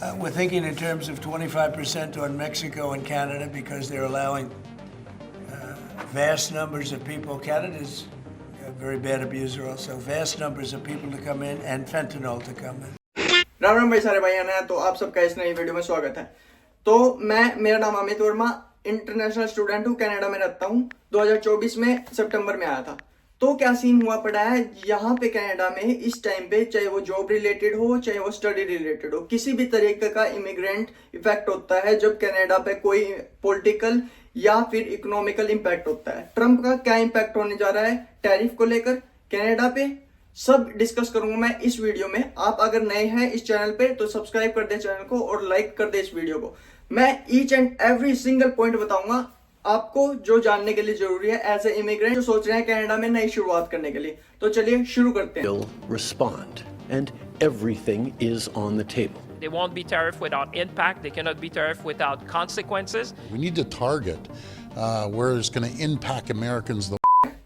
We're thinking in terms of 25% on Mexico and Canada because they're allowing vast numbers of people. Canada's a very bad abuser also. Vast numbers of people to come in and fentanyl to come in. Ram Ram भाई सारे भाई आना। तो आप सबका इस नई video में स्वागत है। तो मेरा नाम अमित वर्मा, इंटरनेशनल स्टूडेंट हूँ, कनाडा में रहता हूँ। 2024 में सितंबर में आया था। तो क्या सीन हुआ पड़ा है यहाँ पे कनाडा में इस टाइम पे, चाहे वो जॉब रिलेटेड हो चाहे वो स्टडी रिलेटेड हो, किसी भी तरीके का इमिग्रेंट इफेक्ट होता है जब कनाडा पे कोई पॉलिटिकल या फिर इकोनॉमिकल इम्पैक्ट होता है। ट्रंप का क्या इम्पैक्ट होने जा रहा है टैरिफ को लेकर कनाडा पे, सब डिस्कस करूंगा मैं इस वीडियो में। आप अगर नए हैं इस चैनल पे तो सब्सक्राइब कर दे चैनल को और लाइक कर दे इस वीडियो को। मैं each and every single point बताऊंगा आपको जो जानने के लिए जरूरी है एज ए इमिग्रेंट जो सोच रहे हैं कनाडा में नई शुरुआत करने के लिए। तो चलिए शुरू करते हैं। Respond, and everything is on the table. They won't be tariff without impact. They cannot be tariff without consequences. We need to target where it's going to impact Americans.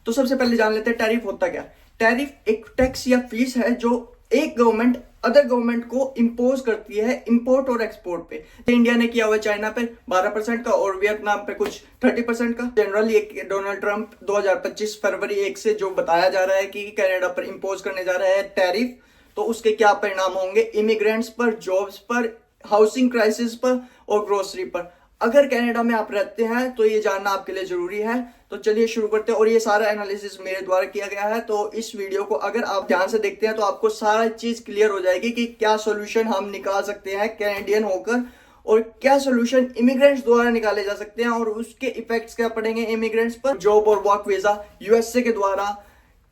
तो सबसे पहले जान लेते हैं टैरिफ होता क्या। टैरिफ एक tax या फीस है जो एक गवर्नमेंट अदर गवर्नमेंट को इंपोज करती है इंपोर्ट और एक्सपोर्ट पे। इंडिया ने किया हुआ चाइना पे 12% का और वियतनाम पे कुछ 30% का। जनरली डोनाल्ड ट्रंप 2025 फरवरी 1 से जो बताया जा रहा है कि कनाडा पर इंपोज करने जा रहा है टैरिफ, तो उसके क्या परिणाम होंगे इमिग्रेंट्स पर, जॉब्स पर, हाउसिंग क्राइसिस पर और ग्रोसरी पर। अगर कनाडा में आप रहते हैं तो ये जानना आपके लिए जरूरी है। तो चलिए शुरू करते हैं। और ये सारा एनालिसिस मेरे द्वारा किया गया है, तो इस वीडियो को अगर आप ध्यान से देखते हैं तो आपको सारा चीज क्लियर हो जाएगी कि क्या सोल्यूशन हम निकाल सकते हैं कैनेडियन होकर और क्या सोल्यूशन इमिग्रेंट्स द्वारा निकाले जा सकते हैं और उसके इफेक्ट्स क्या पड़ेंगे इमिग्रेंट्स पर, जॉब और वर्क वीजा यूएसए के द्वारा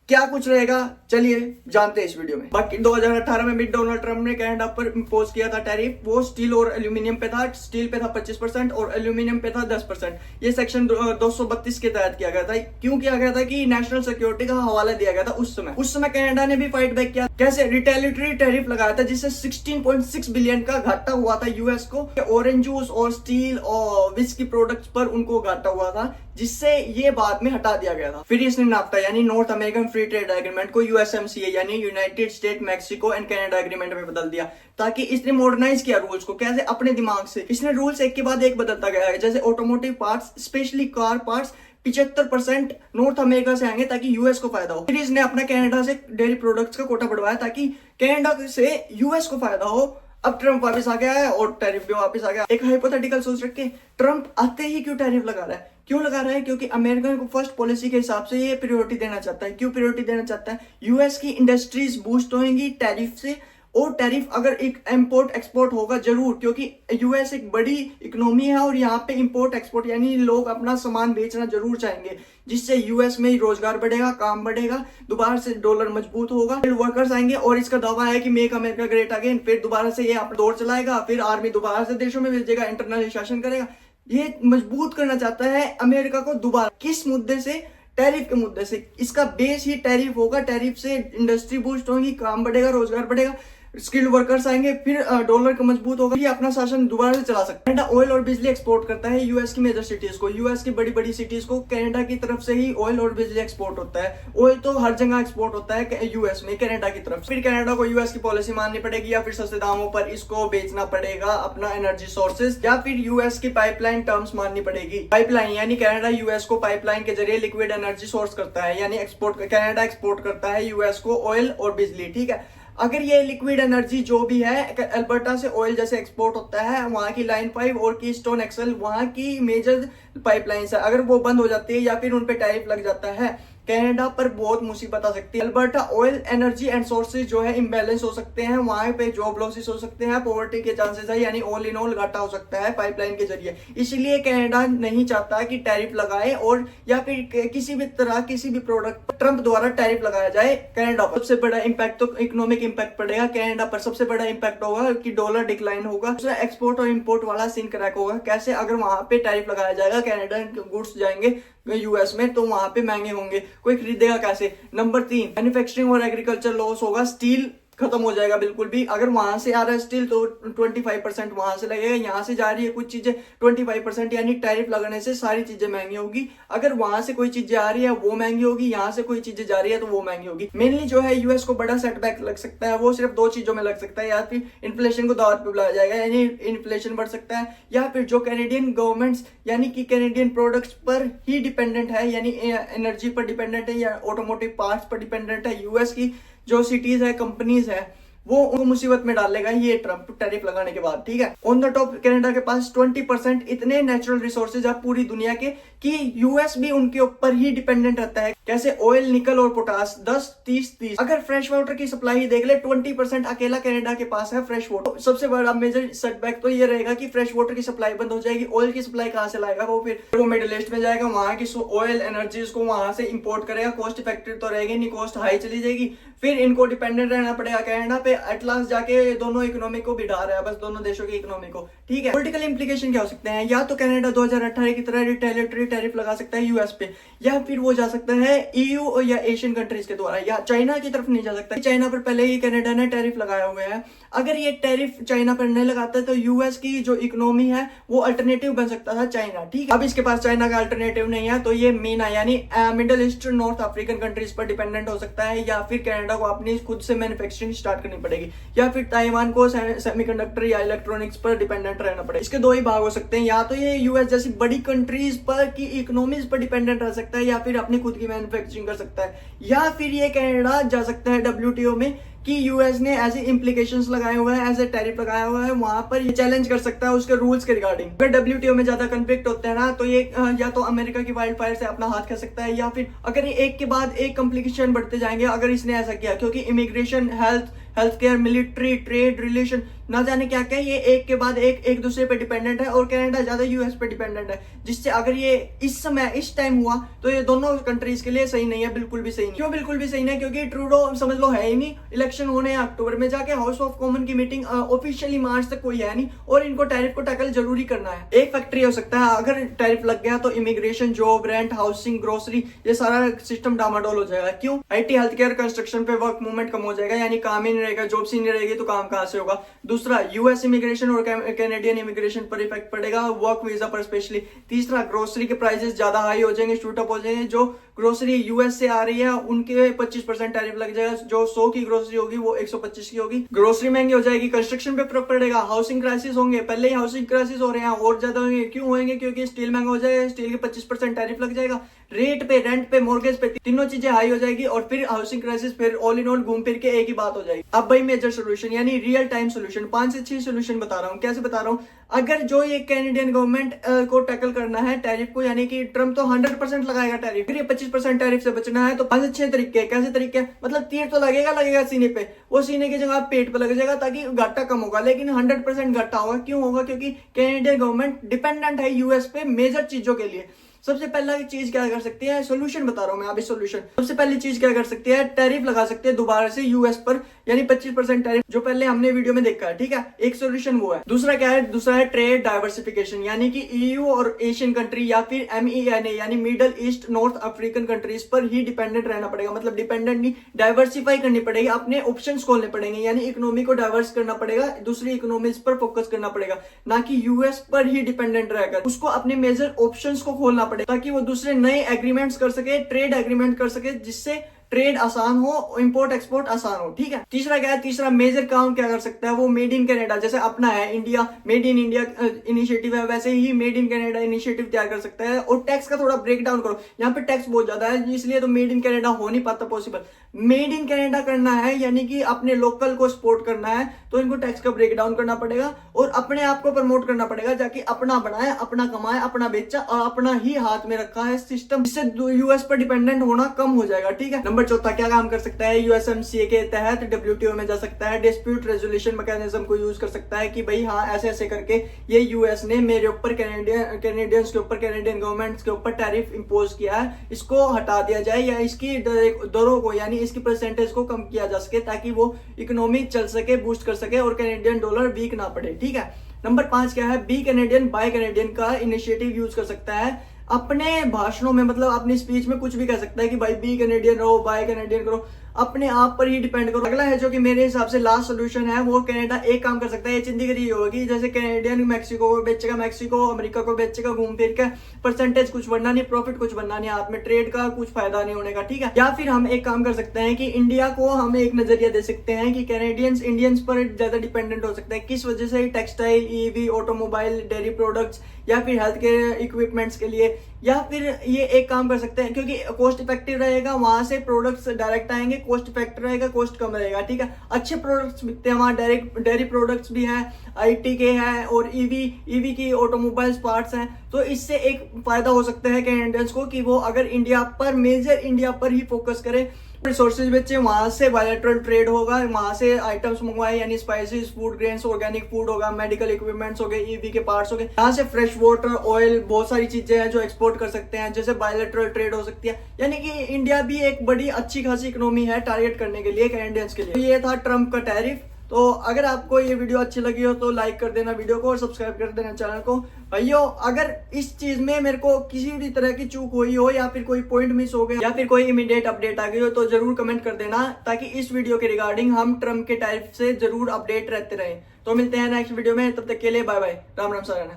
क्या कुछ रहेगा। चलिए जानते हैं इस वीडियो में। बाकी 2018 में भी डोनाल्ड ट्रंप ने कनाडा पर इंपोज किया था टैरिफ। वो स्टील और एल्यूमिनियम पे था। स्टील पे था 25% और एल्यूमिनियम पे था 10%। ये सेक्शन 232 के तहत किया गया था। क्यों किया गया था कि नेशनल सिक्योरिटी का हवाला दिया गया था उस समय कनाडा ने भी फाइट बैक किया। कैसे रिटेलिटरी टैरिफ लगाया था जिससे 16.6 बिलियन का घाटा हुआ था यूएस को। ऑरेंज जूस और स्टील और विस्की प्रोडक्ट्स पर उनको घाटा हुआ था, जिससे ये बाद में हटा दिया गया था। फिर इसने नाफ्टा यानी north American free trade agreement को यूएसएमसीए यानी United state Mexico and Canada agreement में बदल दिया, ताकि इसने मॉडर्नाइज किया रूल्स को। कैसे? अपने दिमाग से इसने रूल्स एक के बाद एक बदलता गया है। जैसे automotive parts specially car parts 75% north America से आएंगे ताकि यूएस को फायदा हो। फिर इसने अपना कनाडा से डेयरी प्रोडक्ट्स का कोटा बढ़वाया ताकि कनाडा से यूएस को फायदा हो। अब ट्रंप वापस आ गया है और टैरिफ भी वापस आ गया। एक हाइपोथेटिकल सोच रख के ट्रंप आते ही क्यों टैरिफ लगा रहा है? क्यों लगा रहा है? क्योंकि अमेरिका को फर्स्ट पॉलिसी के हिसाब से ये प्रायोरिटी देना चाहता है। क्यों प्रायोरिटी देना चाहता है? यूएस की इंडस्ट्रीज बूस्ट होंगी टैरिफ से, और टैरिफ अगर एक इंपोर्ट एक्सपोर्ट होगा जरूर, क्योंकि यूएस एक बड़ी इकोनॉमी है और यहाँ पे इंपोर्ट एक्सपोर्ट यानी लोग अपना सामान बेचना जरूर चाहेंगे, जिससे यूएस में ही रोजगार बढ़ेगा, काम बढ़ेगा, दोबारा से डॉलर मजबूत होगा, फिर वर्कर्स आएंगे। और इसका दावा है कि मेक अमेरिका ग्रेट अगेन। फिर दोबारा से ये अपना दौर चलाएगा, फिर आर्मी दोबारा से देशों में भेजेगा, इंटरनल शासन करेगा। ये मजबूत करना चाहता है अमेरिका को दोबारा। किस मुद्दे से? टैरिफ के मुद्दे से। इसका बेस ही टैरिफ होगा। टैरिफ से इंडस्ट्री बूस्ट होगी, काम बढ़ेगा, रोजगार बढ़ेगा, स्किल्ड वर्कर्स आएंगे, फिर डॉलर का मजबूत होगा, ये अपना शासन दोबारा से चला सकता है। कनाडा ऑयल और बिजली एक्सपोर्ट करता है यूएस की मेजर सिटीज को। यूएस की बड़ी बड़ी सिटीज को कनाडा की तरफ से ही ऑयल और बिजली एक्सपोर्ट होता है। ऑयल तो हर जगह एक्सपोर्ट होता है यूएस में, कनाडा की तरफ। फिर कनाडा को यूएस की पॉलिसी माननी पड़ेगी या फिर सस्ते दामों पर इसको बेचना पड़ेगा अपना एनर्जी सोर्सेज, या फिर यूएस की पाइपलाइन टर्म्स माननी पड़ेगी। पाइपलाइन यानी कनाडा यूएस को पाइपलाइन के जरिए लिक्विड एनर्जी सोर्स करता है, यानी एक्सपोर्ट कनाडा एक्सपोर्ट करता है यूएस को ऑयल और बिजली। ठीक है, अगर ये लिक्विड एनर्जी जो भी है अल्बर्टा से ऑयल जैसे एक्सपोर्ट होता है, वहां की लाइन 5 और कीस्टोन एक्सल वहां की मेजर पाइपलाइंस है, अगर वो बंद हो जाती है या फिर उन पे टैरिफ लग जाता है, कनाडा पर बहुत मुसीबत आ सकती है। Alberta oil energy and sources जो है इम्बैलेंस हो सकते हैं, वहां पे जॉब लॉसेस हो सकते हैं, पॉवर्टी के चांसेस है, यानी ऑल इन ऑल घाटा हो सकता है पाइपलाइन के जरिए। इसलिए कनाडा नहीं चाहता कि टैरिफ लगाए और या फिर किसी भी तरह किसी भी प्रोडक्ट पर ट्रंप द्वारा टैरिफ लगाया जाए कनाडा पर। सबसे बड़ा इम्पैक्ट तो इकोनॉमिक इम्पैक्ट पड़ेगा कनाडा पर। सबसे बड़ा इम्पैक्ट होगा कि डॉलर डिक्लाइन होगा, एक्सपोर्ट और इम्पोर्ट वाला सीन क्रैक होगा। कैसे? अगर वहां पे टैरिफ लगाया जाएगा, कनाडा गुड्स जाएंगे यूएस में तो वहां पे महंगे होंगे, कोई खरीदेगा कैसे? नंबर 3 मैन्युफैक्चरिंग और एग्रीकल्चर लॉस होगा। स्टील खत्म हो जाएगा बिल्कुल भी। अगर वहां से आ रहा है स्टील तो 25% वहां से लगेगा, यहाँ से जा रही है कुछ चीजें 25%, यानी टैरिफ लगाने से सारी चीजें महंगी होगी। अगर वहां से कोई चीजें आ रही है वो महंगी होगी, यहाँ से कोई चीजें जा रही है तो वो महंगी होगी। मेनली जो है यूएस को बड़ा सेटबैक लग सकता है, वो सिर्फ दो चीजों में लग सकता है, या फिर इन्फ्लेशन को दांव पे बुलाया जाएगा यानी इन्फ्लेशन बढ़ सकता है, या फिर जो कैनेडियन गवर्नमेंट्स यानी कि कैनेडियन प्रोडक्ट्स पर ही डिपेंडेंट है, यानी एनर्जी पर डिपेंडेंट है या ऑटोमोटिव पार्ट्स पर डिपेंडेंट है, यूएस की जो सिटीज है, कंपनीज है, वो उनको मुसीबत में डालेगा ये ट्रम्प टैरिफ लगाने के बाद। ठीक है, ऑन द टॉप कनाडा के पास 20% इतने नेचुरल रिसोर्सेज है पूरी दुनिया के कि यूएस भी उनके ऊपर ही डिपेंडेंट रहता है। कैसे? ऑयल, निकल और पोटास 10-30-30। अगर फ्रेश वाटर की सप्लाई देख ले 20% अकेला कनाडा के पास है फ्रेश वाटर। सबसे बड़ा मेजर सेटबैक तो ये रहेगा कि फ्रेश वाटर की सप्लाई बंद हो जाएगी। ऑयल की सप्लाई कहां से लाएगा वो? फिर वो मिडिल ईस्ट में जाएगा, वहां की ऑयल एनर्जीज को वहां से इंपोर्ट करेगा। कॉस्ट इफेक्टिव तो रहेगी नहीं, कॉस्ट हाई चली जाएगी। फिर इनको डिपेंडेंट रहना पड़ेगा कनाडा पे। एट लास्ट जाके दोनों इकोनॉमी को बिठा रहा है, बस दोनों देशों की इकोनॉमी को। ठीक है, पॉलिटिकल इंप्लीकेशन क्या हो सकते हैं? या तो कनाडा 2018 की तरह रिटेलिटरी टैरिफ लगा सकता है यूएस पे, या फिर वो जा सकता है ईयू या एशियन कंट्रीज के द्वारा, या चाइना की तरफ नहीं जा सकता। चाइना पर पहले ही कनाडा ने टैरिफ लगाया हुआ है। अगर ये टैरिफ चाइना पर नहीं लगाता तो यूएस की जो इकोनॉमी है वो अल्टरनेटिव बन सकता था चाइना। ठीक है, अब इसके पास चाइना का अल्टरनेटिव नहीं है तो ये मीना यानी middle east north African countries पर डिपेंडेंट हो सकता है, या फिर कनाडा को अपनी खुद से मैन्युफैक्चरिंग स्टार्ट करनी पड़ेगी, या फिर ताइवान को सेमीकंडक्टर या इलेक्ट्रॉनिक्स पर डिपेंडेंट रहना पड़ेगा। इसके दो ही भाग हो सकते हैं, या तो ये यूएस जैसी बड़ी कंट्रीज पर की इकोनॉमीज पर डिपेंडेंट रह सकता है, या फिर अपनी खुद की मैन्युफैक्चरिंग कर सकता है, या फिर ये कनाडा जा सकता है WTO में कि यूएस ने ऐसे इम्प्लीकेशंस लगाए हुए हैं, ऐसे टैरिफ लगाया हुआ है, वहां पर ये चैलेंज कर सकता है उसके रूल्स के रिगार्डिंग। अगर WTO में ज्यादा कन्फ्लिक्ट होते हैं ना तो ये या तो अमेरिका की वाइल्ड फायर से अपना हाथ खा सकता है, या फिर अगर ये एक के बाद एक कॉम्प्लिकेशन बढ़ते जाएंगे अगर इसने ऐसा किया, क्योंकि immigration, health care, military, trade relation, ना जाने क्या क्या, ये एक के बाद एक दूसरे पे डिपेंडेंट है, और कनाडा ज्यादा यूएस पे डिपेंडेंट है, जिससे अगर ये इस समय इस टाइम हुआ तो ये दोनों कंट्रीज के लिए सही नहीं है, बिल्कुल भी सही नहीं। क्यों बिल्कुल भी सही नहीं? क्योंकि ट्रूडो समझ लो है ही नहीं, इलेक्शन होने हैं अक्टूबर में, जाके हाउस ऑफ कॉमन की मीटिंग ऑफिशियली मार्च तक कोई है नहीं, और इनको टैरिफ को टैकल जरूरी करना है। एक फैक्ट्री हो सकता है, अगर टैरिफ लग गया तो immigration, job, rent, housing, grocery, ये सारा सिस्टम डामाडोल हो जाएगा। क्यों? IT, हेल्थ केयर, कंस्ट्रक्शन पे वर्क मूवमेंट कम हो जाएगा, यानी काम ही नहीं रहेगा, जॉब ही नहीं रहेगी तो काम कहां से होगा। दूसरा, यूएस इमिग्रेशन और कैनेडियन इमिग्रेशन पर इफेक्ट पड़ेगा, वर्क वीजा पर स्पेशली। तीसरा, ग्रोसरी के प्राइसेस ज्यादा हाई हो जाएंगे, शूट अप हो जाएंगे। जो ग्रोसरी यूएस से आ रही है उनके 25% टैरिफ लग जाएगा, जो 100 की ग्रोसरी होगी वो 125 की होगी, ग्रोसरी महंगी हो जाएगी। कंस्ट्रक्शन पे फर्क पड़ेगा, हाउसिंग क्राइसिस होंगे, पहले ही हाउसिंग क्राइसिस हो रहे हैं और ज्यादा होंगे। क्यों होंगे? क्योंकि स्टील महंगा हो जाएगा, स्टील के 25% टैरिफ लग जाएगा, रेट पे, रेंट पे, मॉर्गेज पे, तीनों चीजें हाई हो जाएगी, और फिर हाउसिंग क्राइसिस, फिर ऑल इन ऑल घूम फिर के एक ही बात हो जाएगी। अब भाई मेजर सोल्यूशन यानी रियल टाइम सोल्यूशन, 5 से 6 सोल्यूशन बता रहा हूँ। कैसे बता रहा हूँ? अगर जो ये कैनेडियन गवर्नमेंट को टैकल करना है टैरिफ को, यानी कि ट्रम्प तो 100% लगाएगा टैरिफ, फिर ये 25% टैरिफ से बचना है तो 5 से 6 तरीके। कैसे तरीके? मतलब तीर तो लगेगा सीने पे, वो सीने की जगह पेट पे लग जाएगा ताकि घाटा कम होगा, लेकिन 100% घाटा होगा। क्यों होगा? क्योंकि कैनेडियन गवर्नमेंट डिपेंडेंट है यूएस पे मेजर चीजों के लिए। सबसे पहला चीज क्या कर सकती है? सोल्यूशन बता रहा हूं मैं अभी सोल्यूशन। सबसे पहली चीज क्या कर सकती है? टैरिफ लगा सकते हैं दोबारा से यूएस पर, यानी 25% टैरिफ, जो पहले हमने वीडियो में देखा है। ठीक है, एक सोल्यूशन वो है। दूसरा क्या है? दूसरा है ट्रेड डाइवर्सिफिकेशन, यानी कि ईयू और एशियन कंट्री या फिर MENA यानी middle east north African countries पर ही डिपेंडेंट रहना पड़ेगा। मतलब डिपेंडेंट नहीं, डाइवर्सिफाई करनी पड़ेगी, अपने ऑप्शंस खोलने पड़ेंगे, यानी इकोनॉमी को डाइवर्स करना पड़ेगा, दूसरी इकोनॉमीज पर फोकस करना पड़ेगा, ना कि यूएस पर ही डिपेंडेंट रहकर। उसको अपने मेजर ऑप्शंस को खोलना पड़ेगा ताकि वो दूसरे नए एग्रीमेंट्स कर सके, ट्रेड एग्रीमेंट कर सके, जिससे ट्रेड आसान हो, इंपोर्ट एक्सपोर्ट आसान हो। ठीक है, तीसरा क्या है? तीसरा मेजर काम क्या कर सकता है? वो मेड इन कनाडा, जैसे अपना है India made in India initiative है, वैसे he made in Canada initiative तैयार कर सकता है। और टैक्स का थोड़ा ब्रेक डाउन करो, यहाँ पे टैक्स बहुत ज्यादा है इसलिए तो मेड इन कनाडा हो नहीं पाता पॉसिबल। मेड इन कनाडा करना है यानी कि अपने लोकल को सपोर्ट करना है तो इनको टैक्स का ब्रेक डाउन करना पड़ेगा और अपने आप को प्रमोट करना पड़ेगा, जाके अपना बनाए, अपना कमाए, अपना बेचा और अपना ही हाथ में रखा है सिस्टम, जिससे यूएस पर डिपेंडेंट होना कम हो जाएगा। ठीक है, नंबर चौथा क्या काम कर सकता है? USMCA के तहत WTO में जा सकता है, डिस्प्यूट रेजोल्यूशन मैकेनिज्म को यूज कर सकता है कि भाई हाँ ऐसे ऐसे करके ये यूएस ने मेरे ऊपर कैनेडियंस के ऊपर, कैनेडियन गवर्नमेंट के ऊपर टैरिफ इंपोज किया है, इसको हटा दिया जाए या इसकी दरों को यानी इसकी परसेंटेज को कम किया जा सके ताकि वो इकोनॉमी चल सके, बूस्ट कर सके और कैनेडियन डॉलर वीक ना पड़े। ठीक है, नंबर 5 क्या है? बी कैनेडियन बाय कैनेडियन का इनिशिएटिव यूज कर सकता है अपने भाषणों में, मतलब अपनी स्पीच में कुछ भी कह सकता है कि भाई बी कैनेडियन रहो, बाय कैनेडियन करो। अपने आप पर ही डिपेंड करो। अगला है जो कि मेरे हिसाब से लास्ट सोल्यूशन है, वो कनाडा एक काम कर सकता है, ये चिंदीगिरी होगी, जैसे कैनेडियन मैक्सिको को बेचेगा, मैक्सिको अमेरिका को बेचेगा, घूम फिर के परसेंटेज कुछ बनना नहीं, प्रॉफिट कुछ बनना नहीं, हाथ में ट्रेड का कुछ फायदा नहीं होने का, ठीक है। या फिर हम एक काम कर सकते हैं कि इंडिया को हम एक नजरिया दे सकते हैं कि कैनेडियंस इंडियंस पर ज्यादा डिपेंडेंट हो सकते हैं, किस वजह से, textile, EV, automobile, dairy products या फिर हेल्थ केयर इक्विपमेंट्स के लिए। या फिर ये एक काम कर सकते हैं, क्योंकि कॉस्ट इफेक्टिव रहेगा, वहां से प्रोडक्ट्स डायरेक्ट आएंगे, कॉस्ट इफेक्टिव रहेगा, कॉस्ट कम रहेगा, ठीक है। अच्छे प्रोडक्ट्स बिकते हैं वहाँ, डायरेक्ट डेयरी प्रोडक्ट्स भी हैं, आईटी के हैं और ईवी की ऑटोमोबाइल्स पार्ट्स हैं। तो इससे एक फायदा हो सकता है कैनेडियंस को कि वो अगर इंडिया पर, मेजर इंडिया पर ही फोकस करें, रिसोर्सेज बेचे, वहां से बायलैटरल ट्रेड होगा, वहां से आइटम्स मंगवाए, यानी spices, food grains, organic food होगा, मेडिकल इक्विपमेंट्स हो गए, ईवी के पार्ट्स हो गए, यहाँ से फ्रेश वाटर, ऑयल, बहुत सारी चीजें हैं जो एक्सपोर्ट कर सकते हैं, जैसे बायलैटरल ट्रेड हो सकती है। यानी कि इंडिया भी एक बड़ी अच्छी खासी इकोनॉमी है टारगेट करने के लिए कैनेडियंस के लिए। तो ये था ट्रम्प का टैरिफ। तो अगर आपको ये वीडियो अच्छी लगी हो तो लाइक कर देना वीडियो को और सब्सक्राइब कर देना चैनल को। भाइयों, अगर इस चीज में मेरे को किसी भी तरह की चूक हुई हो या फिर कोई पॉइंट मिस हो गया या फिर कोई इमीडिएट अपडेट आ गई हो तो जरूर कमेंट कर देना, ताकि इस वीडियो के रिगार्डिंग हम ट्रम्प के टैरिफ से जरूर अपडेट रहते रहें। तो मिलते हैं नेक्स्ट वीडियो में, तब तक के लिए बाय बाय, राम राम सारा।